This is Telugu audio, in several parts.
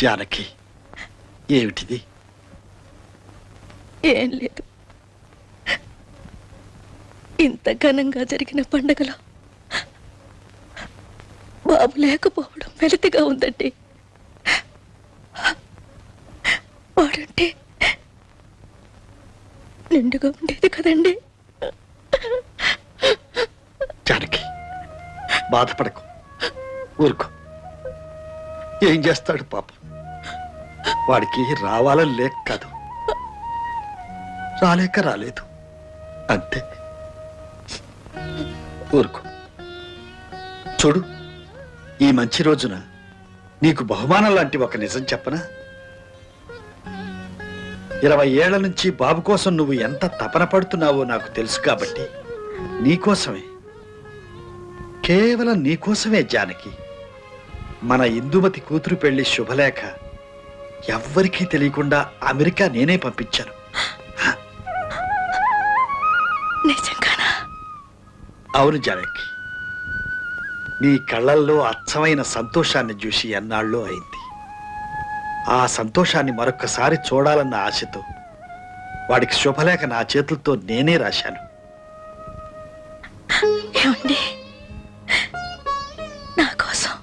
జానకి, ఏమిటిది? ఏం లేదు. ఇంత ఘనంగా జరిగిన పండగలో బాబు లేకపోవడం వెలితిగా ఉందండి. వాడంటే నిండుగా ఉండేది కదండి. జానకి, బాధపడకు, ఊరుకో. ఏం చేస్తాడు పాపం? వాడికి రావాలని లేక కాదు, రాలేక రాలేదు అంతే. ఊరుకో. చూడు, ఈ మంచి రోజున నీకు బహుమానం లాంటి ఒక నిజం చెప్పనా? 20 ఏళ్ల నుంచి బాబు కోసం నువ్వు ఎంత తపన పడుతున్నావో నాకు తెలుసు కాబట్టి నీకోసమే, కేవలం నీకోసమే జానకి, మన ఇందుమతి కూతురు పెళ్లి శుభలేఖ ఎవ్వరికీ తెలియకుండా అమెరికా నేనే పంపించాను. నిజంగానా? అవును జానకి, నీ కళ్ళల్లో అచ్చమైన సంతోషాన్ని చూసి ఎన్నాళ్ళో అయింది. ఆ సంతోషాన్ని మరొక్కసారి చూడాలన్న ఆశతో వాడికి శుభలేఖ నా చేతులతో నేనే రాశాను. ఏమండి, నా కోసం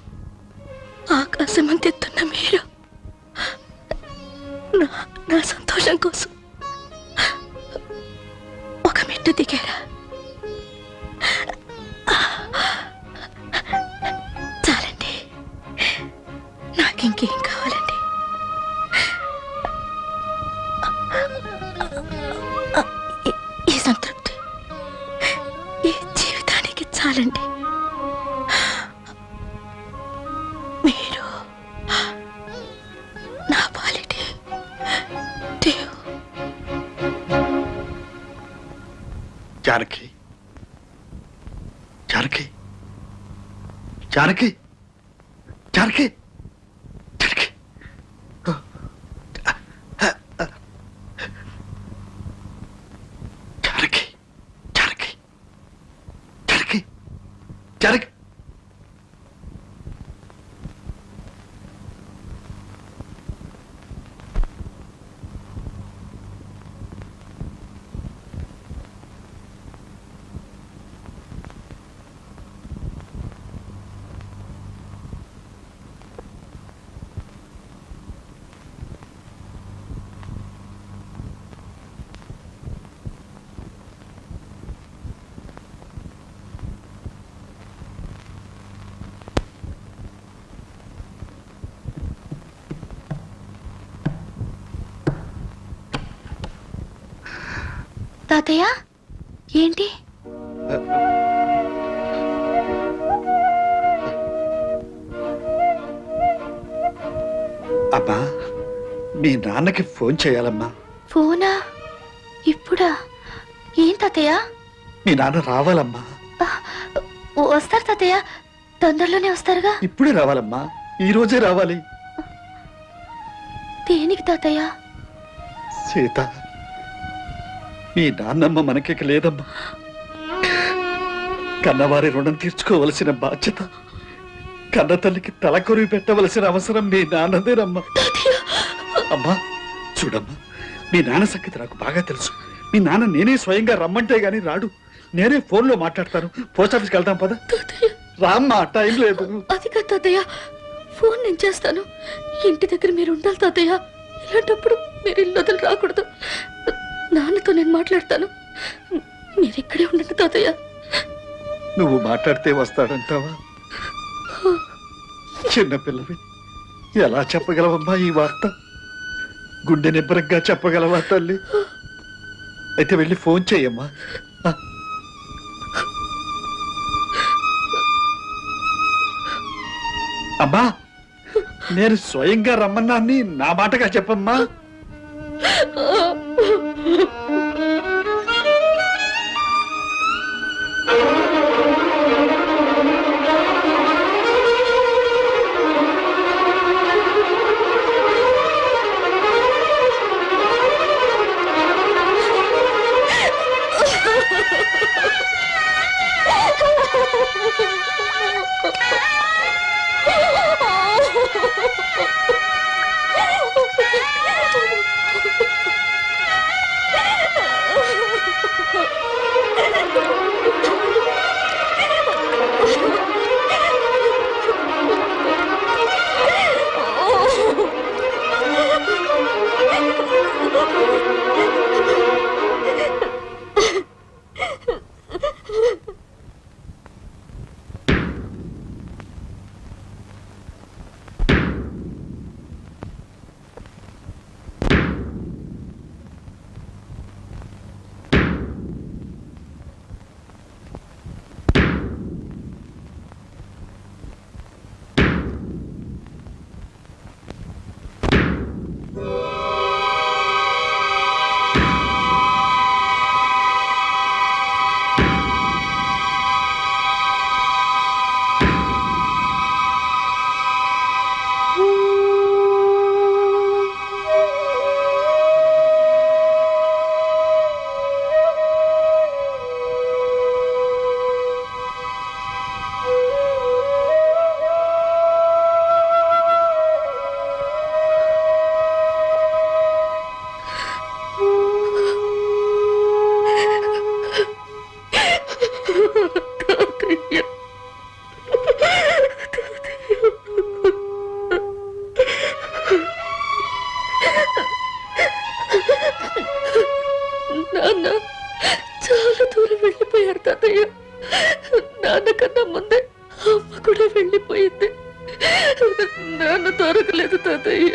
ఆకాశం అంతెత్తున్న మీరు నా సంతోషం కోసం ఒక మెట్టు దిగారా? చాలండి, నాకింకేం కావాలండి? ఈ సంతృప్తి ఈ జీవితానికి చాలండి. మీరు నా పాలిటి దేవు. జానకి, జానకి, జానకి, జానకి, జానకి, జానకి, జానకి, జానకి, జానకి. తాతయ్య, ఏంటి? అమ్మా, మీ నాన్నకి ఫోన్ చేయాలమ్మా. ఫోనా? ఇప్పుడా? ఏం తాతయ్య? మీ నాన్న రావాలమ్మా. వస్తారు తాతయ్య, తొందరలోనే వస్తారుగా. ఇప్పుడే రావాలమ్మా, ఈ రోజే రావాలి. దేనికి తాతయ్య? సీత, మీ నాన్నమ్మ మనకిక లేదమ్మా. కన్నవారి రుణం తీర్చుకోవలసిన బాధ్యత, కన్న తల్లికి తలకొరివి పెట్టవలసిన అవసరం మీ నాన్నదేనమ్మా. అమ్మా చూడమ్మా, మీ నాన్న సంగతి నాకు బాగా తెలుసు. మీ నాన్న నేనే స్వయంగా రమ్మంటే గాని రాడు. నేనే ఫోన్లో మాట్లాడతాను. పోస్ట్ ఆఫీస్కి వెళ్తాం పద. రామ్మా, టైం లేదు. అది కాదు తాతయ్య, ఫోన్ నేను చేస్తాను. ఇంటి దగ్గర మీరు ఉండాలి తాతయ్య. ఇలాంటప్పుడు మీరు ఇల్లు వదిలి రాకూడదు. నాన్నతో నేను మాట్లాడతాను, మీరు ఇక్కడే ఉండండి తాతయ్య. నువ్వు మాట్లాడితే వస్తాడంటావా? చిన్నపిల్లవి, ఎలా చెప్పగలవమ్మా ఈ వార్త? గుండె నిబ్బరంగా చెప్పగలవా తల్లి? అయితే వెళ్ళి ఫోన్ చెయ్యమ్మా. అమ్మా, నేను స్వయంగా రమ్మన్నాన్ని నా మాటగా చెప్పమ్మా. తాతయ్య. నాన్న చాలా దూరం వెళ్ళిపోయారు తాతయ్య. నాన్న కన్నా ముందే అమ్మ కూడా వెళ్ళిపోయింది. నాన్న దొరకలేదు తాతయ్య.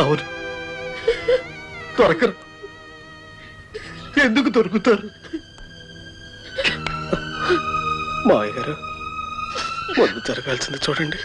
అవును, దొరకరు. ఎందుకు దొరుకుతారు? మావయ్య గారు, ముందు జరగాల్సింది చూడండి.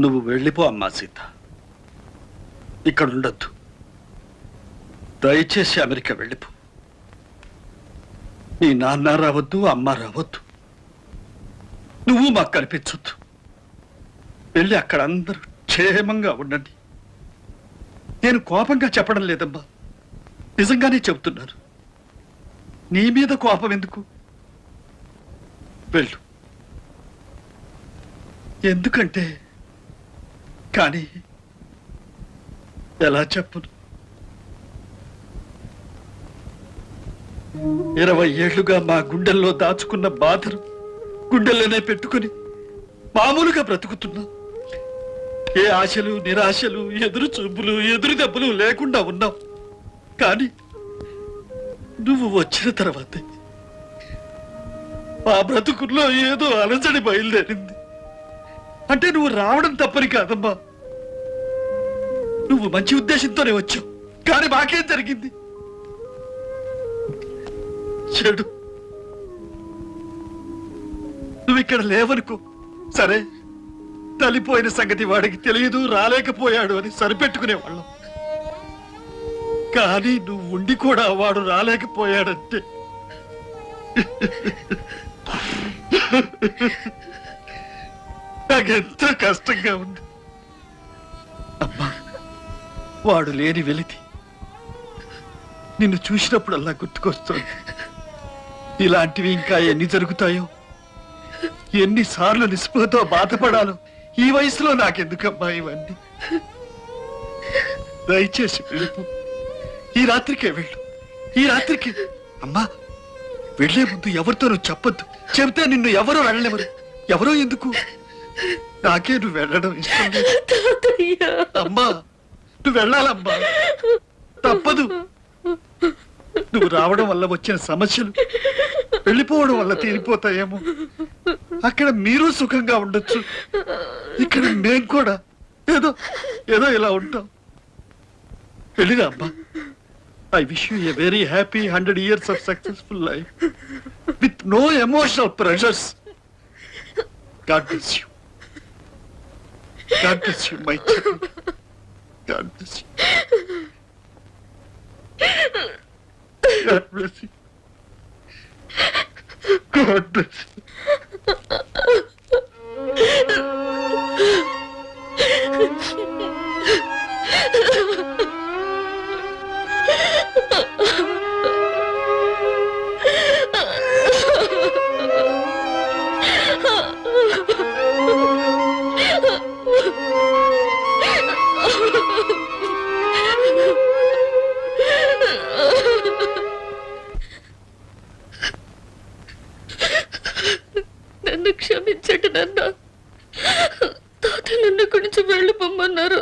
నువ్వు వెళ్ళిపో అమ్మా సీత. ఇక్కడ ఉండొద్దు. దయచేసి అమెరికా వెళ్ళిపో. నీ నాన్న రావద్దు, అమ్మ రావద్దు. నువ్వు మాకు కనిపించొద్దు. వెళ్ళి అక్కడ అందరూ క్షేమంగా ఉండండి. నేను కోపంగా చెప్పడం లేదమ్మా, నిజంగానే చెబుతున్నాను. నీ మీద కోపం ఎందుకు? వెళ్ళు. ఎందుకంటే కానీ ఎలా చెప్పును? 20 ఏళ్లుగా మా గుండెల్లో దాచుకున్న బాధను గుండెల్లోనే పెట్టుకుని మామూలుగా బ్రతుకుతున్నా. ఏ ఆశలు, నిరాశలు, ఎదురు చూపులు, ఎదురు దెబ్బలు లేకుండా ఉన్నావు. కానీ నువ్వు వచ్చిన తర్వాతే ఆ బ్రతుకుల్లో ఏదో అలజడి బయలుదేరింది. అంటే నువ్వు రావడం తప్పని కాదమ్మా, నువ్వు మంచి ఉద్దేశంతోనే వచ్చావు. కానీ మాకేం జరిగింది? చెడు. నువ్వు ఇక్కడ లేవనుకో, సరే, తల్లిపోయిన సంగతి వాడికి తెలియదు, రాలేకపోయాడు అని సరిపెట్టుకునేవాళ్ళం. కానీ నువ్వు ఉండి కూడా వాడు రాలేకపోయాడంటే నాకెంతో కష్టంగా ఉంది అమ్మా. వాడు లేని వెలితి నిన్ను చూసినప్పుడల్లా గుర్తుకొస్తోంది. ఇలాంటివి ఇంకా ఎన్ని జరుగుతాయో, ఎన్నిసార్లు నిస్పృహతో బాధపడాలో ఈ వయసులో నాకెందుకమ్మా ఇవన్నీ? దయచేసి వెళ్ళిపో. ఈ రాత్రికే వెళ్ళు. ఈ రాత్రికి. అమ్మా, వెళ్లే ముందు ఎవరితోనూ చెప్పొద్దు. చెబితే నిన్ను ఎవరో వెళ్ళలేవరు. ఎవరో ఎందుకు? నాకే నువ్వు వెళ్ళడం ఇష్టం లేదు. అమ్మా, నువ్వు వెళ్ళాలమ్మా, తప్పదు. నువ్వు రావడం వల్ల వచ్చిన సమస్యలు వెళ్ళిపోవడం వల్ల తీరిపోతాయేమో. అక్కడ మీరు సుఖంగా ఉండొచ్చు, ఇక్కడ మేం కూడా ఏదో ఏదో ఇలా ఉంటాం. వెళ్ళిరా అమ్మా. I wish you a very happy 100 years of successful life with no emotional pressures. God bless you. God bless you, my child. God bless you. God bless you. God bless you. నన్ను క్షమించండి నాన్న. తాత నన్ను గురించి వెళ్ళిపోమ్మన్నారు.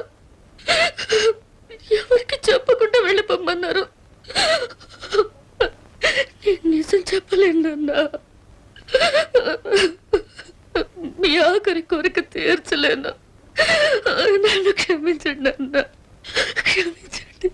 ఎవరికి చెప్పకుండా వెళ్ళిపోమ్మన్నారు. నేను నిజం చెప్పలేను నాన్న. మీ ఆఖరి కోరిక తీర్చలేను. నన్ను క్షమించండి నాన్న, క్షమించండి.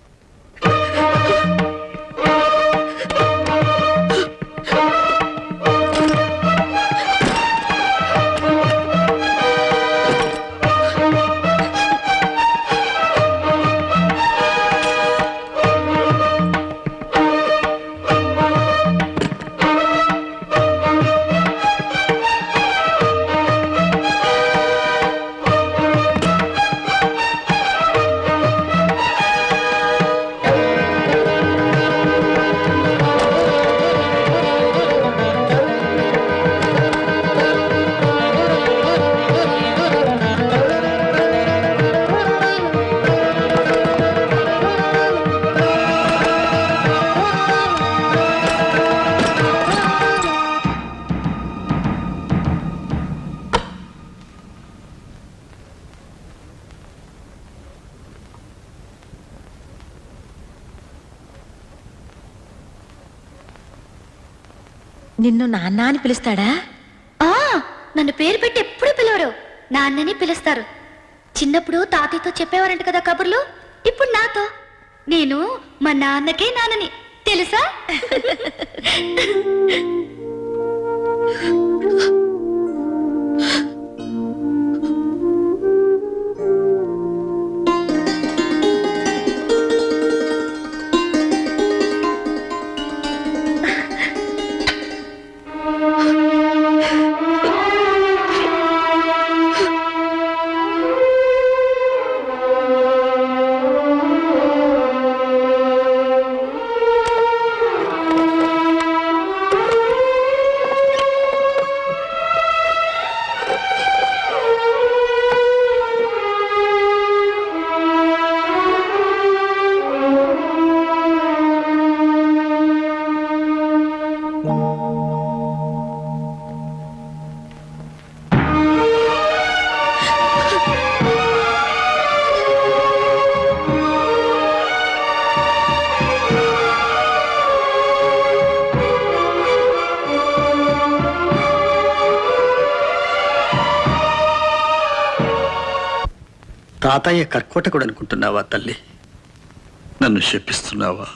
నిన్ను నాన్న అని పిలుస్తాడా? నన్ను పేరు పెట్టి ఎప్పుడు పిలవరు, నాన్నని పిలుస్తారు. చిన్నప్పుడు తాతయ్యతో చెప్పేవారంట కదా కబుర్లు, ఇప్పుడు నాతో. నేను మా నాన్నకే నాన్నని, తెలుసా? తాతయ్య కర్కోటకుడు అనుకుంటున్నావా తల్లి? నన్ను శపిస్తున్నావా?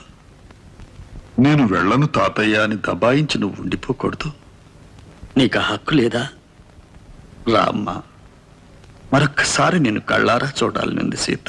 నేను వెళ్ళను తాతయ్య అని దబాయించి నువ్వు ఉండిపోకూడదు. నీకు ఆ హక్కు లేదా? రామ్మా, మరొక్కసారి నేను కళ్ళారా చూడాలనుంది సీత.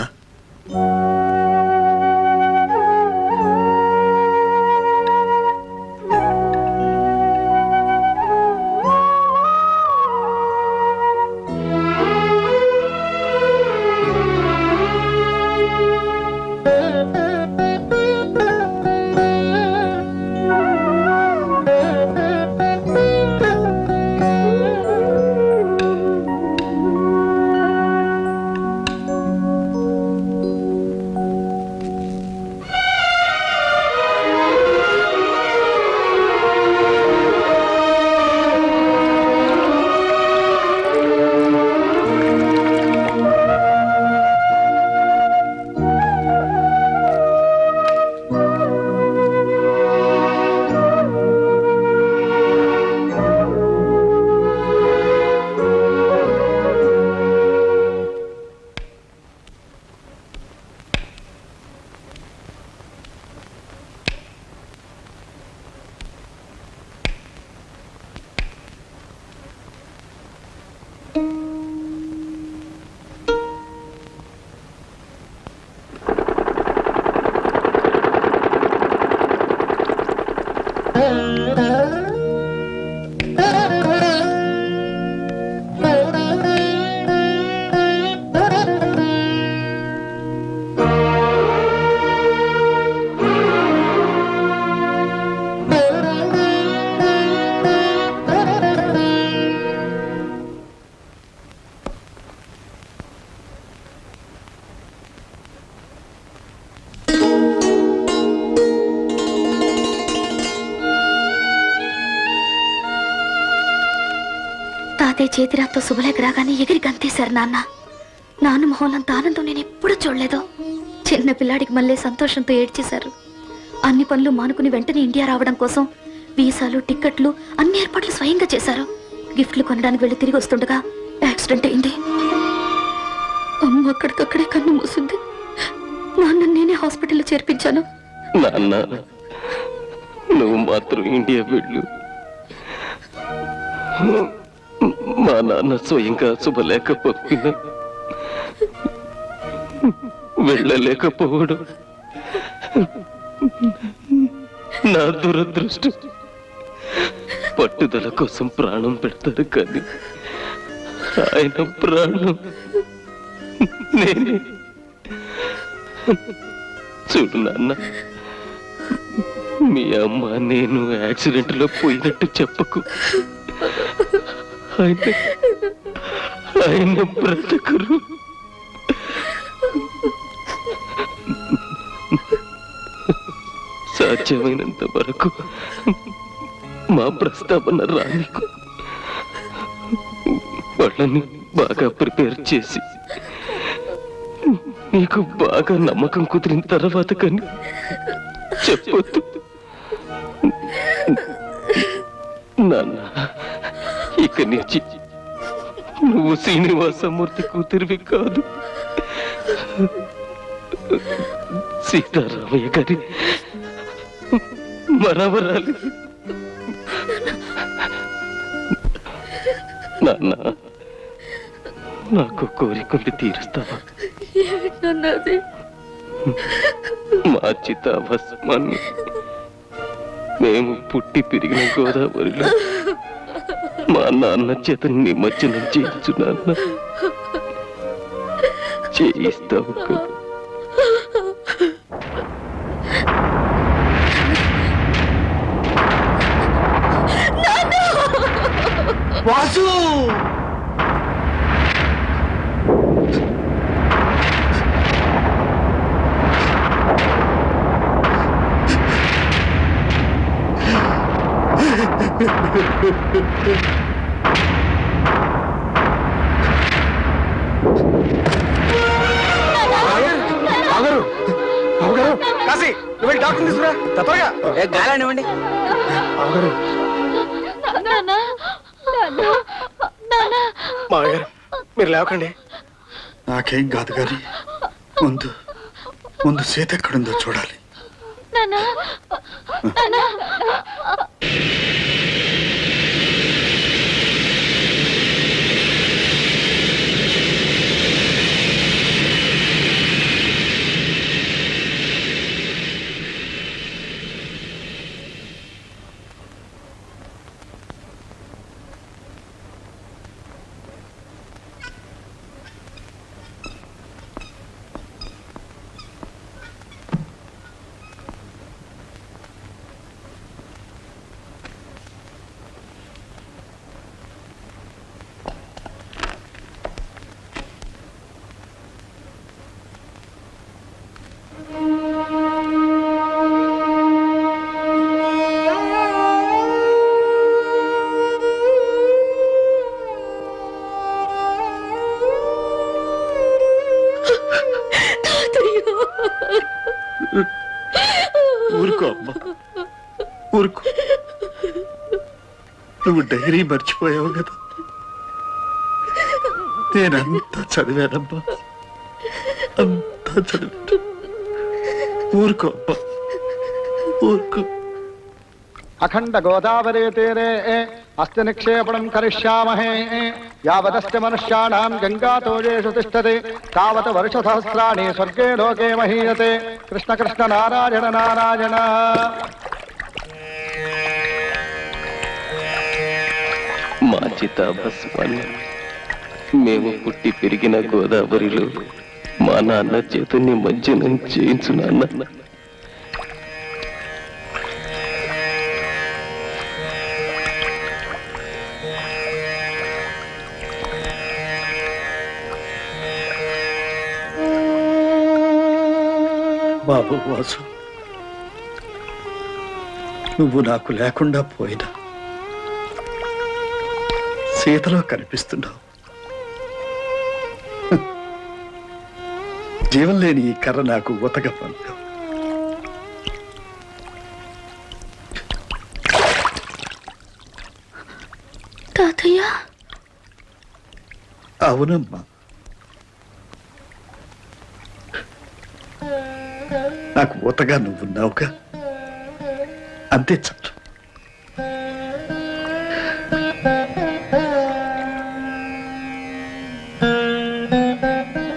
తాతయ్య చేతిరాత్తో శుభలేఖ రాగానే ఎగిరి గంతేశారు నాన్న మొహంలంత ఆనందం నేను ఎప్పుడూ చూడలేదు. చిన్న పిల్లాడికి మళ్ళీ సంతోషంతో ఏడ్చేశారు. అన్ని పనులు మానుకుని వెంటనే ఇండియా రావడం కోసం వీసాలు, టిక్కెట్లు అన్ని ఏర్పాట్లు స్వయంగా చేశారు. గిఫ్ట్లు కొనడానికి వెళ్ళి తిరిగి వస్తుండగా యాక్సిడెంట్ అయింది. అమ్మ అక్కడికక్కడే కన్ను మూసింది. నాన్న నేనే హాస్పిటల్లో చేర్పించాను. నాన్న, నువ్వు మాత్రం ఇండియా వెళ్ళు. మా నాన్న స్వయంగా శుభలేఖ పంపిన వెళ్ళలేకపోవడం నా దురదృష్టం. పట్టుదల కోసం ప్రాణం పెడతారు కానీ ఆయన ప్రాణం నేనే. చూడు నాన్న, మీ అమ్మ నేను యాక్సిడెంట్ లో పోయినట్టు చెప్పకు. ఆయన బ్రతకరు. సాధ్యమైనంత వరకు మా ప్రస్తావన రానికు. వాళ్ళని బాగా ప్రిపేర్ చేసి నీకు బాగా నమ్మకం కుదిరిన తర్వాత కానీ చెప్పొద్దు నాన్న. ఇక నుంచి నువ్వు శ్రీనివాసమూర్తి కూతురివి కాదు, సీతారామయ్య గారి మనవరాలి. నాన్న, నాకు కోరికలు తీరుస్తావా? మా చితాభస్మాన్ని మేము పుట్టి పెరిగిన గోదావరిలో మా నాన్న చేత నిమజ్జనం చేయించు నాన్న. చేయిస్తావు కదా? వాసు! కాశీ, నువ్వు డాక్టర్ తీసుకురా త్వరగా. గాలానివ్వండి. మామయ్య గారు, మీరు లేవకండి. నాకేం కాదు కానీ ముందు ముందు సీత ఎక్కడుందో చూడాలి. ఊరుకో అమ్మా, ఊరుకో. నువ్వు డైరీ మర్చిపోయావు కదా, నేనంతా చదివానమ్మా, అంతా చదివాను. ఊరుకో అమ్మా, ఊరుకో. అఖండ గోదావరి తీరే అస్తి నిక్షేపణం కరిష్యామహే యావదస్తి మనుష్యాణాం గంగాతోజేషు తిష్టతి తావత్ వర్షసహస్రాణి స్వర్గే లోకే మహీయతే. కృష్ణ కృష్ణ నారాయణ నారాయణ. మా చితాభస్మాన్ని మేము పుట్టి పెరిగిన గోదావరిలో మా నాన్న చేత నిమజ్జనం చేయించు నాన్న. బాబు వాసు, నువ్వు నాకు లేకుండా పోయినా సీతలో కనిపిస్తున్నావు. జీవం లేని ఈ కర్ర నాకు ఉతక పంపావు. తాతయ్య, అవునమ్మా, నాకు ఊతగా నువ్వున్నావుగా, అంతే చాలు.